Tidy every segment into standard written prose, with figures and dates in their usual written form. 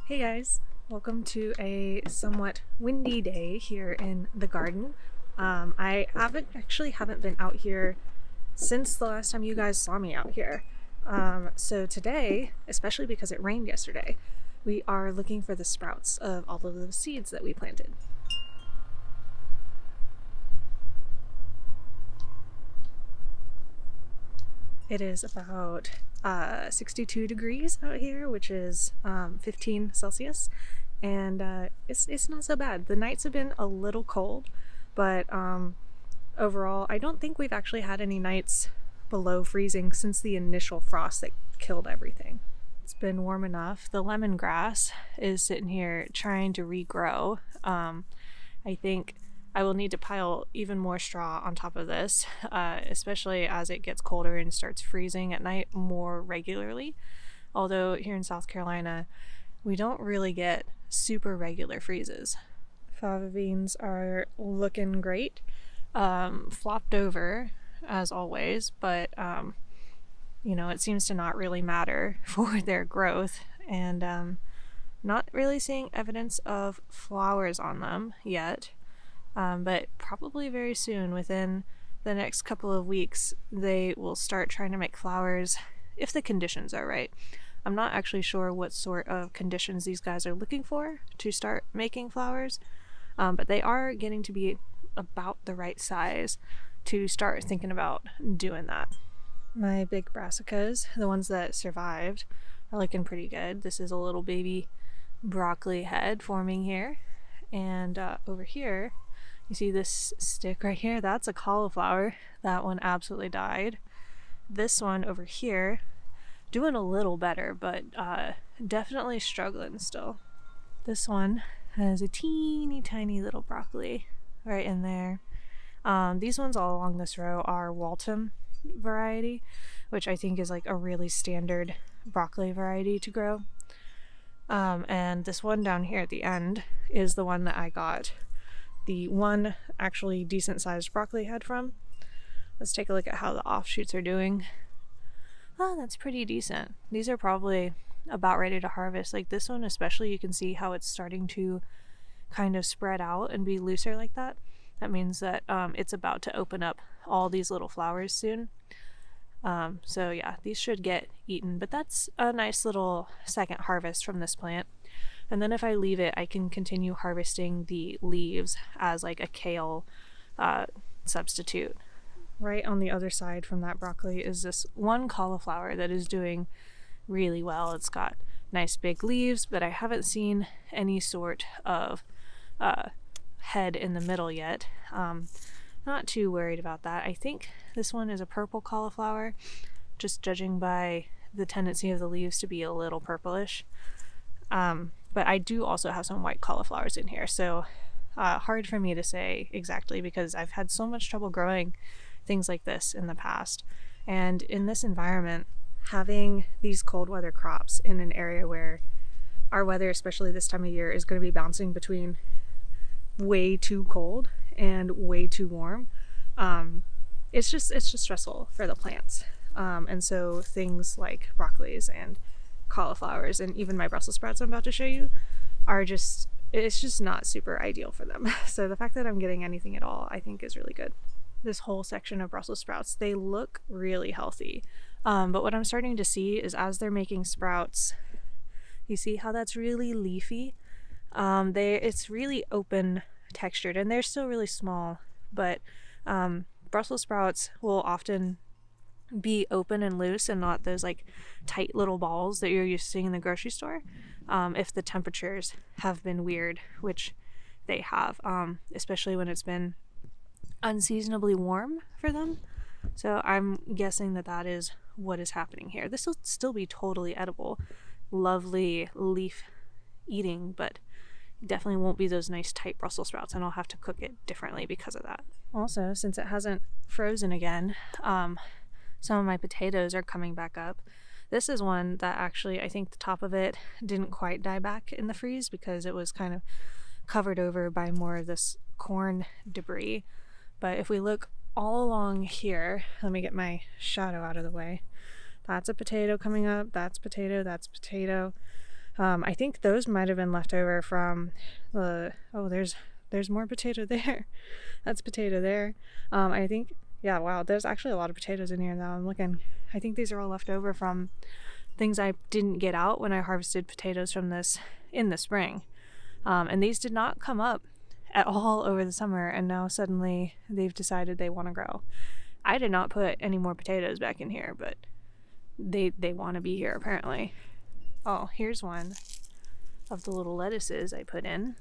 Hey guys, welcome to a somewhat windy day here in the garden. I haven't been out here since the last time you guys saw me out here. So today, especially because it rained yesterday, we are looking for the sprouts of all of the seeds that we planted. It is about 62 degrees out here, which is 15 Celsius, and it's not so bad. The nights have been a little cold, but overall, I don't think we've actually had any nights below freezing since the initial frost that killed everything. It's been warm enough. The lemongrass is sitting here trying to regrow. I think I will need to pile even more straw on top of this, especially as it gets colder and starts freezing at night more regularly. Although here in South Carolina, we don't really get super regular freezes. Fava beans are looking great. Flopped over as always, but it seems to not really matter for their growth, and not really seeing evidence of flowers on them yet. But probably very soon, within the next couple of weeks, they will start trying to make flowers if the conditions are right. I'm not actually sure what sort of conditions these guys are looking for to start making flowers, but they are getting to be about the right size to start thinking about doing that. My big brassicas, the ones that survived, are looking pretty good. This is a little baby broccoli head forming here, and over here you see this stick right here? That's a cauliflower. That one absolutely died. This one over here, doing a little better, but definitely struggling still. This one has a teeny tiny little broccoli right in there. These ones all along this row are Waltham variety, which I think is like a really standard broccoli variety to grow. And this one down here at the end is the one that I got the one actually decent sized broccoli head from. Let's take a look at how the offshoots are doing. Oh, that's pretty decent. These are probably about ready to harvest. Like this one especially, you can see how it's starting to kind of spread out and be looser like that. That means that it's about to open up all these little flowers soon. So yeah, these should get eaten, but that's a nice little second harvest from this plant. And then if I leave it, I can continue harvesting the leaves as like a kale substitute. Right on the other side from that broccoli is this one cauliflower that is doing really well. It's got nice big leaves, but I haven't seen any sort of head in the middle yet. Not too worried about that. I think this one is a purple cauliflower, just judging by the tendency of the leaves to be a little purplish. But I do also have some white cauliflowers in here, so hard for me to say exactly because I've had so much trouble growing things like this in the past. And in this environment, having these cold weather crops in an area where our weather, especially this time of year, is going to be bouncing between way too cold and way too warm, it's just stressful for the plants. And so things like broccolis and cauliflowers and even my Brussels sprouts I'm about to show you it's just not super ideal for them. So the fact that I'm getting anything at all, I think is really good. This whole section of Brussels sprouts, they look really healthy. But what I'm starting to see is as they're making sprouts, you see how that's really leafy? It's really open textured and they're still really small, but Brussels sprouts will often be open and loose and not those like tight little balls that you're used to seeing in the grocery store, if the temperatures have been weird, which they have, especially when it's been unseasonably warm for them. So I'm guessing that is what is happening here. This will still be totally edible, lovely leaf eating, but definitely won't be those nice tight Brussels sprouts, and I'll have to cook it differently because of that. Also, since it hasn't frozen again, some of my potatoes are coming back up. This is one that actually, I think the top of it didn't quite die back in the freeze because it was kind of covered over by more of this corn debris. But if we look all along here, let me get my shadow out of the way. That's a potato coming up, that's potato, that's potato. I think those might have been left over from the, oh, there's more potato there. That's potato there. I think, yeah, wow, there's actually a lot of potatoes in here now. I'm looking. I think these are all left over from things I didn't get out when I harvested potatoes from this in the spring. And these did not come up at all over the summer, and now suddenly they've decided they want to grow. I did not put any more potatoes back in here, but they want to be here apparently. Oh, here's one of the little lettuces I put in.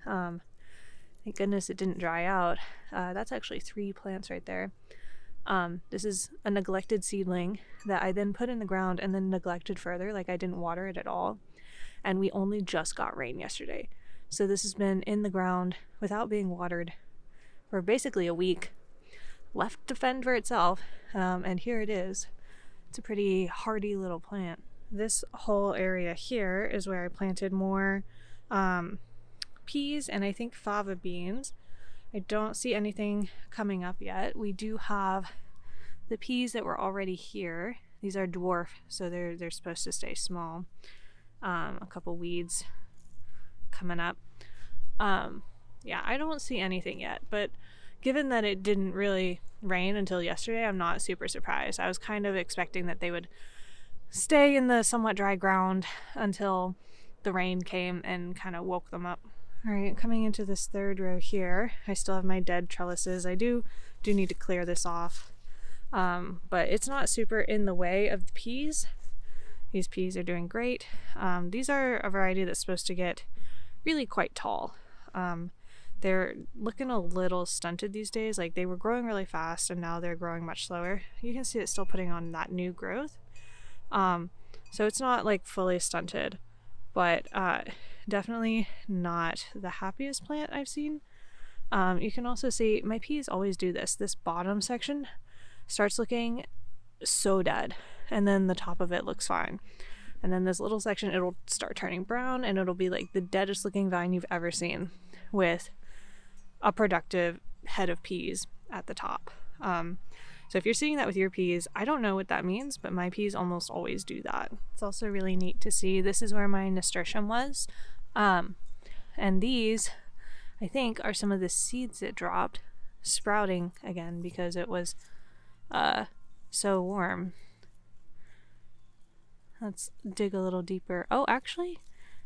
Thank goodness it didn't dry out. That's actually 3 plants right there. This is a neglected seedling that I then put in the ground and then neglected further, like I didn't water it at all. And we only just got rain yesterday. So this has been in the ground without being watered for basically a week, left to fend for itself. And here it is. It's a pretty hardy little plant. This whole area here is where I planted more peas and I think fava beans. I don't see anything coming up yet. We do have the peas that were already here. These are dwarf, so they're supposed to stay small. A couple weeds coming up. Yeah, I don't see anything yet, but given that it didn't really rain until yesterday, I'm not super surprised. I was kind of expecting that they would stay in the somewhat dry ground until the rain came and kind of woke them up. All right, coming into this third row here, I still have my dead trellises. I do need to clear this off, but it's not super in the way of the peas. These peas are doing great. These are a variety that's supposed to get really quite tall. They're looking a little stunted these days. Like they were growing really fast and now they're growing much slower. You can see it's still putting on that new growth. So it's not like fully stunted, but definitely not the happiest plant I've seen. You can also see my peas always do this. This bottom section starts looking so dead, and then the top of it looks fine. And then this little section, it'll start turning brown and it'll be like the deadest looking vine you've ever seen with a productive head of peas at the top. So if you're seeing that with your peas, I don't know what that means, but my peas almost always do that. It's also really neat to see. This is where my nasturtium was. And these, I think, are some of the seeds that dropped sprouting again because it was so warm. Let's dig a little deeper. Oh, actually,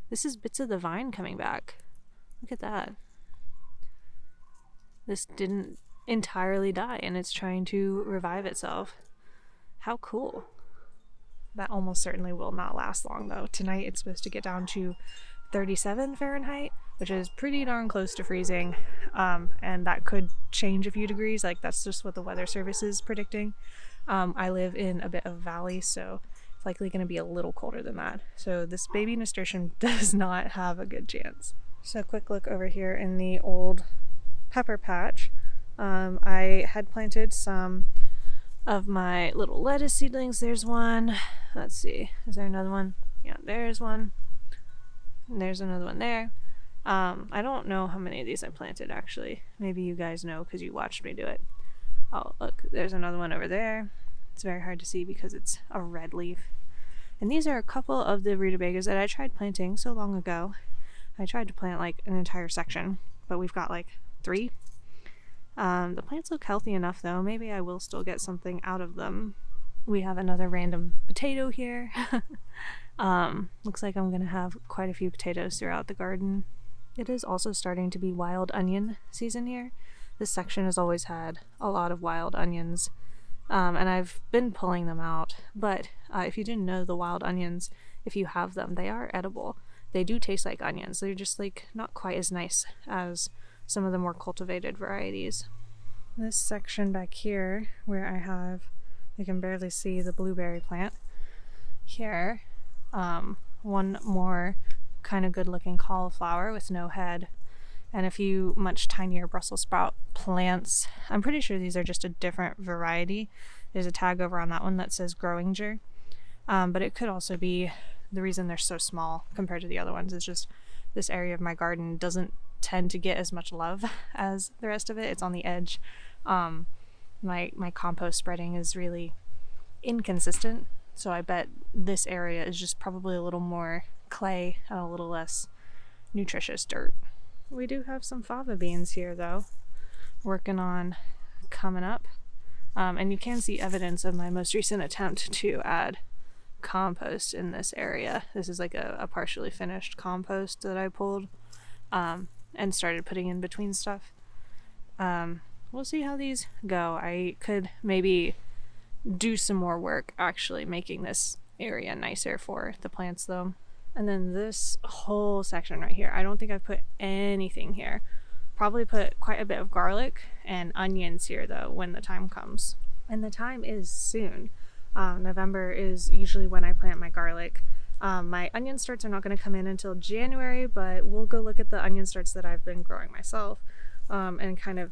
this is bits of the vine coming back. Look at that. This didn't entirely die and it's trying to revive itself. How cool. That almost certainly will not last long though. Tonight it's supposed to get down to 37 Fahrenheit, which is pretty darn close to freezing. And that could change a few degrees. Like that's just what the weather service is predicting. I live in a bit of a valley, so it's likely going to be a little colder than that. So this baby nasturtium does not have a good chance. So quick look over here in the old pepper patch. I had planted some of my little lettuce seedlings. There's one. Let's see. Is there another one? Yeah, there's one. And there's another one there. I don't know how many of these I planted actually. Maybe you guys know because you watched me do it. Oh, look, there's another one over there. It's very hard to see because it's a red leaf. And these are a couple of the rutabagas that I tried planting so long ago. I tried to plant like an entire section, but we've got like 3. The plants look healthy enough though. Maybe I will still get something out of them. We have another random potato here. Looks like I'm gonna have quite a few potatoes throughout the garden. It is also starting to be wild onion season here. This section has always had a lot of wild onions, and I've been pulling them out. But if you didn't know, the wild onions, if you have them, they are edible. They do taste like onions. They're just like not quite as nice as some of the more cultivated varieties. This section back here where I have, you can barely see the blueberry plant here, one more kind of good looking cauliflower with no head, and a few much tinier Brussels sprout plants. I'm pretty sure these are just a different variety. There's a tag over on that one that says Growinger, but it could also be the reason they're so small compared to the other ones is just this area of my garden doesn't tend to get as much love as the rest of it. It's on the edge. My compost spreading is really inconsistent, so I bet this area is just probably a little more clay and a little less nutritious dirt. We do have some fava beans here though, working on coming up. And you can see evidence of my most recent attempt to add compost in this area. This is like a partially finished compost that I pulled and started putting in between stuff. We'll see how these go. I could maybe do some more work actually making this area nicer for the plants though. And then this whole section right here, I don't think I've put anything here. Probably put quite a bit of garlic and onions here though when the time comes. And the time is soon. November is usually when I plant my garlic. My onion starts are not going to come in until January, but we'll go look at the onion starts that I've been growing myself and kind of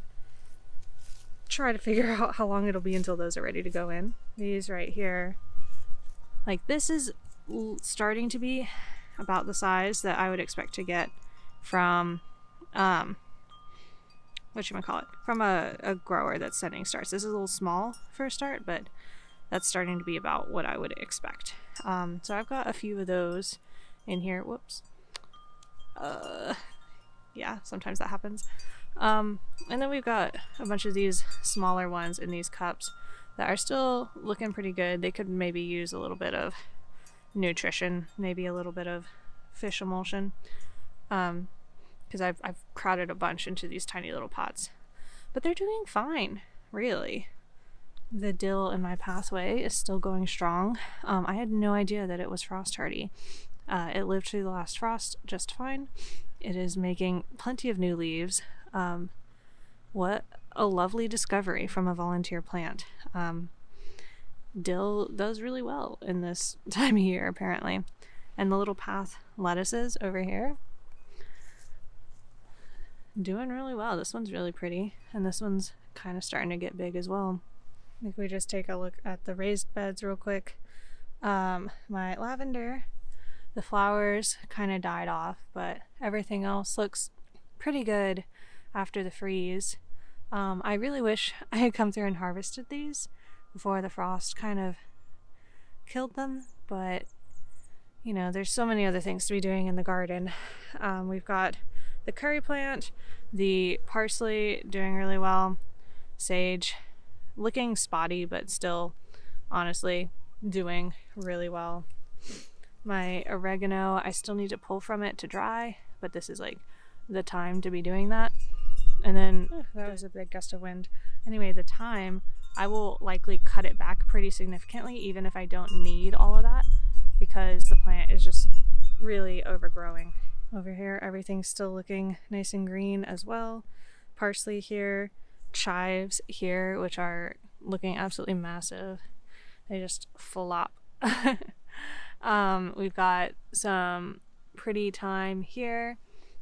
try to figure out how long it'll be until those are ready to go in. These right here, like this is starting to be about the size that I would expect to get from from a grower that's setting starts. This is a little small for a start, but that's starting to be about what I would expect. So I've got a few of those in here. Whoops. Yeah, sometimes that happens. And then we've got a bunch of these smaller ones in these cups that are still looking pretty good. They could maybe use a little bit of nutrition, maybe a little bit of fish emulsion. Because I've crowded a bunch into these tiny little pots. But they're doing fine, really. The dill in my pathway is still going strong. I had no idea that it was frost hardy. It lived through the last frost just fine. It is making plenty of new leaves. What a lovely discovery from a volunteer plant. Dill does really well in this time of year, apparently. And the little path lettuces over here, doing really well. This one's really pretty, and this one's kind of starting to get big as well. If we just take a look at the raised beds real quick. My lavender, the flowers kind of died off, but everything else looks pretty good after the freeze. I really wish I had come through and harvested these before the frost kind of killed them, but you know, there's so many other things to be doing in the garden. We've got the curry plant, the parsley doing really well, sage looking spotty but still honestly doing really well. My oregano, I still need to pull from it to dry, but this is like the time to be doing that. And then that was a big gust of wind. Anyway, the thyme, I will likely cut it back pretty significantly even if I don't need all of that, because the plant is just really overgrowing. Over here, everything's still looking nice and green as well. Parsley here, chives here, which are looking absolutely massive. They just flop. We've got some pretty thyme here,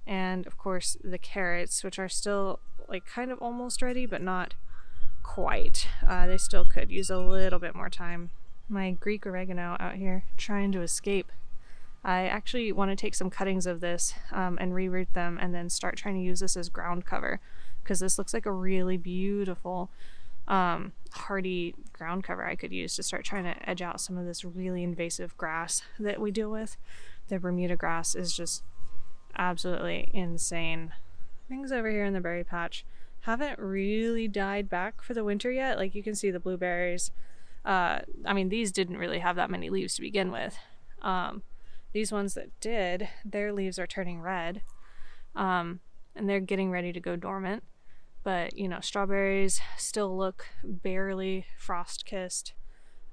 and of course the carrots, which are still like kind of almost ready, but not quite. They still could use a little bit more time. My Greek oregano out here trying to escape. I actually want to take some cuttings of this and reroot them and then start trying to use this as ground cover, because this looks like a really beautiful hardy ground cover I could use to start trying to edge out some of this really invasive grass that we deal with. The Bermuda grass is just absolutely insane. Things over here in the berry patch haven't really died back for the winter yet. Like you can see the blueberries. I mean, these didn't really have that many leaves to begin with. These ones that did, their leaves are turning red, and they're getting ready to go dormant. But, you know, strawberries still look barely frost-kissed.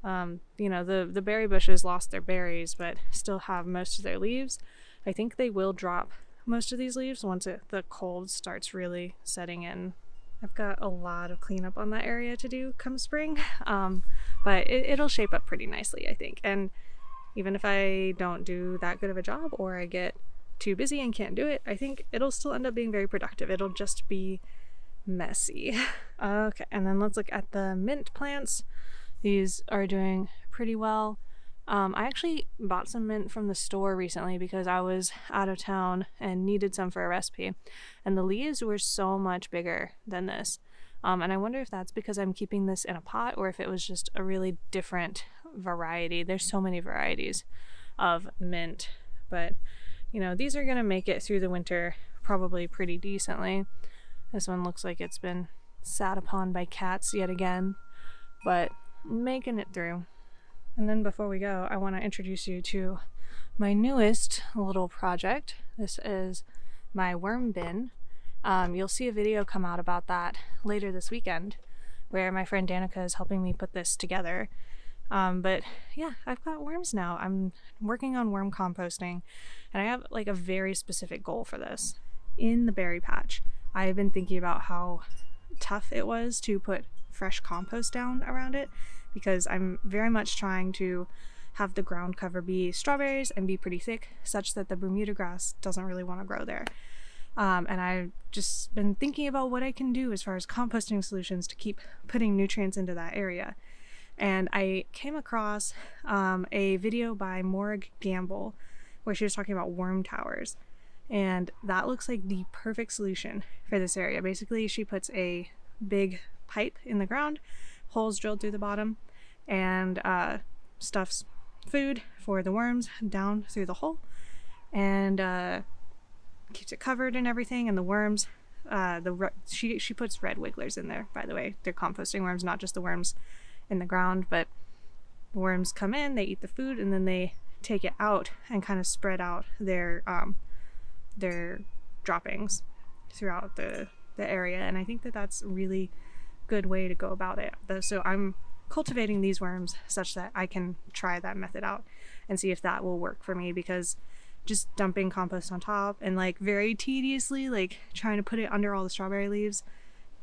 You know, the berry bushes lost their berries, but still have most of their leaves. I think they will drop most of these leaves once the cold starts really setting in. I've got a lot of cleanup on that area to do come spring, but it'll shape up pretty nicely, I think. And even if I don't do that good of a job, or I get too busy and can't do it, I think it'll still end up being very productive. It'll just be messy. Okay, and then let's look at the mint plants. These are doing pretty well. I actually bought some mint from the store recently because I was out of town and needed some for a recipe, and the leaves were so much bigger than this. And I wonder if that's because I'm keeping this in a pot, or if it was just a really different variety. There's so many varieties of mint, but you know, these are gonna make it through the winter probably pretty decently. This one looks like it's been sat upon by cats yet again, but making it through. And then before we go, I want to introduce you to my newest little project. This is my worm bin. You'll see a video come out about that later this weekend, where my friend Danica is helping me put this together. But yeah, I've got worms now. I'm working on worm composting, and I have like a very specific goal for this. In the berry patch, I've been thinking about how tough it was to put fresh compost down around it, because I'm very much trying to have the ground cover be strawberries and be pretty thick, such that the Bermuda grass doesn't really want to grow there. And I've just been thinking about what I can do as far as composting solutions to keep putting nutrients into that area. And I came across a video by Morag Gamble where she was talking about worm towers. And that looks like the perfect solution for this area. Basically, she puts a big pipe in the ground, holes drilled through the bottom, and stuffs food for the worms down through the hole, and keeps it covered and everything. And the worms, she puts red wigglers in there, by the way. They're composting worms, not just the worms in the ground, but the worms come in, they eat the food, and then they take it out and kind of spread out their droppings throughout the area. And I think that that's a really good way to go about it. So I'm cultivating these worms such that I can try that method out and see if that will work for me, because just dumping compost on top and like very tediously like trying to put it under all the strawberry leaves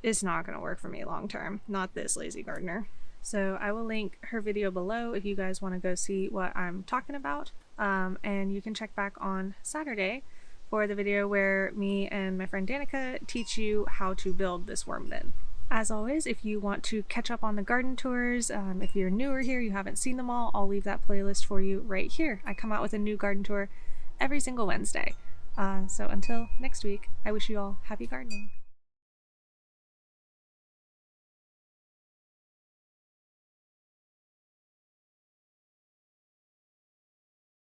is not going to work for me long term. Not this lazy gardener. So I will link her video below if you guys want to go see what I'm talking about. And you can check back on Saturday for the video where me and my friend Danica teach you how to build this worm bin. As always, if you want to catch up on the garden tours, if you're newer here, you haven't seen them all, I'll leave that playlist for you right here. I come out with a new garden tour every single Wednesday. So until next week, I wish you all happy gardening.